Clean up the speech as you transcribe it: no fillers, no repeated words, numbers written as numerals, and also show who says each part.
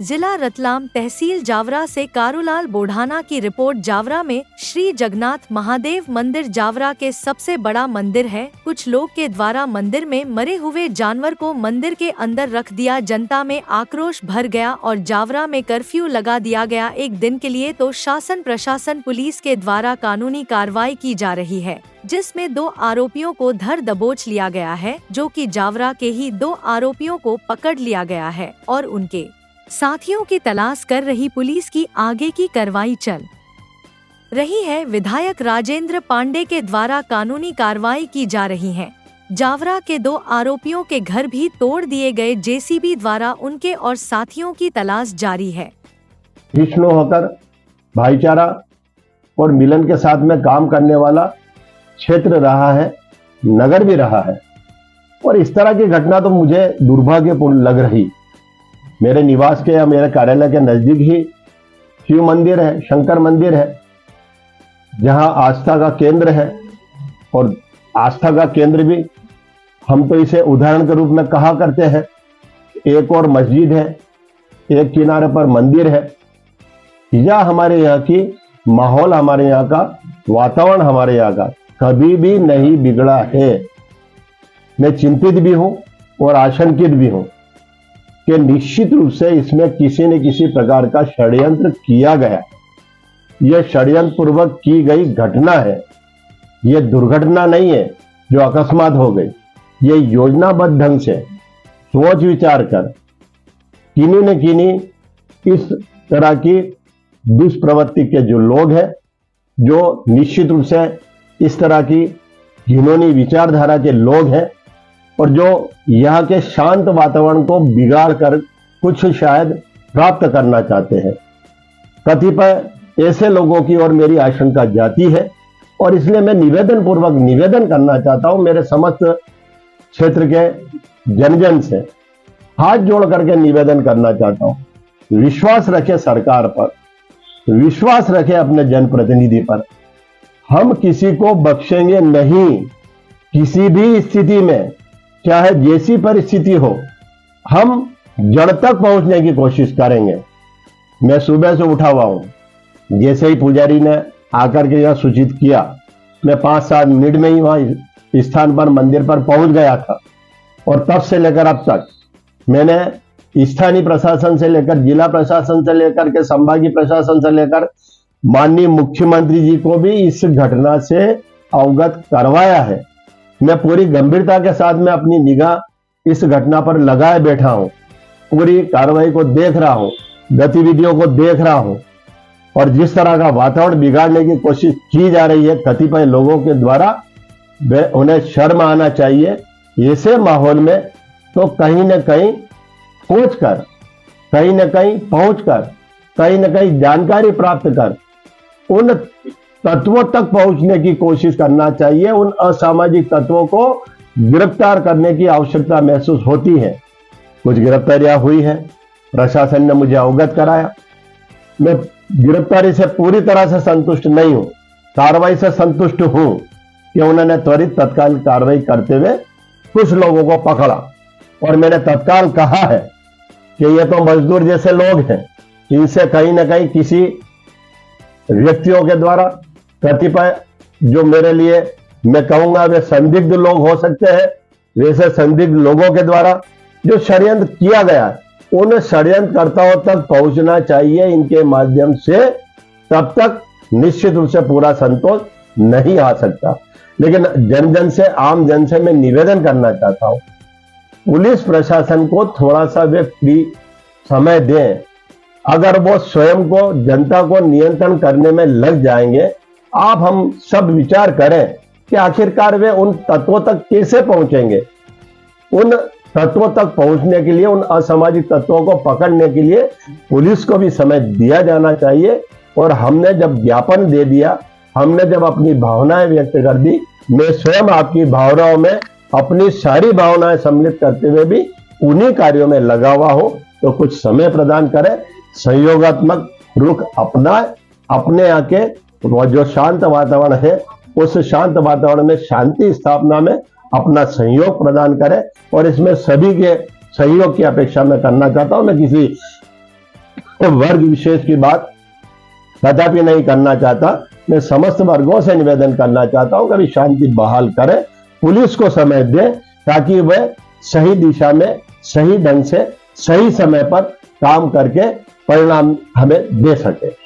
Speaker 1: जिला रतलाम तहसील जावरा से कारूलाल बोढ़ाना की रिपोर्ट। जावरा में श्री जगन्नाथ महादेव मंदिर जावरा के सबसे बड़ा मंदिर है। कुछ लोग के द्वारा मंदिर में मरे हुए जानवर को मंदिर के अंदर रख दिया। जनता में आक्रोश भर गया और जावरा में कर्फ्यू लगा दिया गया एक दिन के लिए। तो शासन प्रशासन पुलिस के द्वारा कानूनी कार्रवाई की जा रही है, जिसमें 2 आरोपियों को धर दबोच लिया गया है, जो कि जावरा के ही 2 आरोपियों को पकड़ लिया गया है और उनके साथियों की तलाश कर रही पुलिस की आगे की कार्रवाई चल रही है। विधायक राजेंद्र पांडे के द्वारा कानूनी कार्रवाई की जा रही है। जावरा के 2 आरोपियों के घर भी तोड़ दिए गए। जेसीबी द्वारा उनके और साथियों की तलाश जारी है।
Speaker 2: विष्णु होकर भाईचारा और मिलन के साथ में काम करने वाला क्षेत्र रहा है, नगर भी रहा है, और इस तरह की घटना तो मुझे दुर्भाग्यपूर्ण लग रही। मेरे निवास के या मेरे कार्यालय के नजदीक ही शिव मंदिर है, शंकर मंदिर है, जहां आस्था का केंद्र है। और आस्था का केंद्र भी हम तो इसे उदाहरण के रूप में कहा करते हैं। एक और मस्जिद है, एक किनारे पर मंदिर है। यह हमारे यहाँ की माहौल, हमारे यहाँ का वातावरण, हमारे यहाँ का कभी भी नहीं बिगड़ा है। मैं चिंतित भी हूं और आशंकित भी हूं कि निश्चित रूप से इसमें किसी न किसी प्रकार का षड्यंत्र किया गया। यह षड्यंत्र पूर्वक की गई घटना है। यह दुर्घटना नहीं है जो अकस्मात हो गई। यह योजनाबद्ध ढंग से सोच विचार कर किन्हीं न किन्हीं इस तरह की दुष्प्रवृत्ति के जो लोग हैं, जो निश्चित रूप से इस तरह की घिनौनी विचारधारा के लोग हैं और जो यहाँ के शांत वातावरण को बिगाड़ कर कुछ शायद प्राप्त करना चाहते हैं। कतिपय ऐसे लोगों की ओर मेरी आशंका जाती है और इसलिए मैं निवेदन करना चाहता हूं मेरे समस्त क्षेत्र के जन से हाथ जोड़ करके निवेदन करना चाहता हूं, विश्वास रखे सरकार पर, विश्वास रखे अपने जनप्रतिनिधि पर। हम किसी को बख्शेंगे नहीं। किसी भी स्थिति में, चाहे जैसी परिस्थिति हो, हम जड़ तक पहुंचने की कोशिश करेंगे। मैं सुबह से उठा हुआ हूं। जैसे ही पुजारी ने आकर के यह सूचित किया, मैं 5-7 मिनट में ही वहां स्थान पर, मंदिर पर पहुंच गया था। और तब से लेकर अब तक मैंने स्थानीय प्रशासन से लेकर, जिला प्रशासन से लेकर के संभागीय प्रशासन से लेकर माननीय मुख्यमंत्री जी को भी इस घटना से अवगत करवाया है। मैं पूरी गंभीरता के साथ में अपनी निगाह इस घटना पर लगाए बैठा हूं। पूरी कार्रवाई को देख रहा हूं, गतिविधियों को देख रहा हूं, और जिस तरह का वातावरण बिगाड़ने की कोशिश की जा रही है कतिपय लोगों के द्वारा, उन्हें शर्म आना चाहिए। ऐसे माहौल में तो कहीं न कहीं पहुंचकर, कहीं न कहीं पहुंचकर, कहीं न कहीं जानकारी प्राप्त कर उन तत्वों तक पहुंचने की कोशिश करना चाहिए। उन असामाजिक तत्वों को गिरफ्तार करने की आवश्यकता महसूस होती है। कुछ गिरफ्तारियां हुई है, प्रशासन ने मुझे अवगत कराया। मैं गिरफ्तारी से पूरी तरह से संतुष्ट नहीं हूं, कार्रवाई से संतुष्ट हूं कि उन्होंने त्वरित तत्काल कार्रवाई करते हुए कुछ लोगों को पकड़ा। और मैंने तत्काल कहा है कि ये तो मजदूर जैसे लोग हैं, इनसे कहीं ना कहीं किसी व्यक्तियों के द्वारा, कतिपय जो मेरे लिए मैं कहूंगा वे संदिग्ध लोग हो सकते हैं, वैसे संदिग्ध लोगों के द्वारा जो षड्यंत्र किया गया है, उन षड्यंत्रकर्ताओं तक पहुंचना चाहिए। इनके माध्यम से तब तक निश्चित रूप से पूरा संतोष नहीं आ सकता। लेकिन जन से, आम जन से मैं निवेदन करना चाहता हूं, पुलिस प्रशासन को थोड़ा सा वे फ्री समय दें। अगर वो स्वयं को, जनता को नियंत्रण करने में लग जाएंगे, आप हम सब विचार करें कि आखिरकार वे उन तत्वों तक कैसे पहुंचेंगे। उन तत्वों तक पहुंचने के लिए, उन असामाजिक तत्वों को पकड़ने के लिए पुलिस को भी समय दिया जाना चाहिए। और हमने जब ज्ञापन दे दिया, हमने जब अपनी भावनाएं व्यक्त कर दी, मैं स्वयं आपकी भावनाओं में अपनी सारी भावनाएं सम्मिलित करते हुए भी उन्हीं कार्यों में लगा हुआ हो, तो कुछ समय प्रदान करें, संयोगात्मक रुख अपनाए, अपने आके जो शांत वातावरण है उस शांत वातावरण में शांति स्थापना में अपना सहयोग प्रदान करें। और इसमें सभी के सहयोग की अपेक्षा मैं करना चाहता हूं। मैं किसी तो वर्ग विशेष की बात कदापि नहीं करना चाहता। मैं समस्त वर्गों से निवेदन करना चाहता हूं कि अभी शांति बहाल करें, पुलिस को समय दें ताकि वह सही दिशा में सही ढंग से सही समय पर काम करके परिणाम हमें दे सके।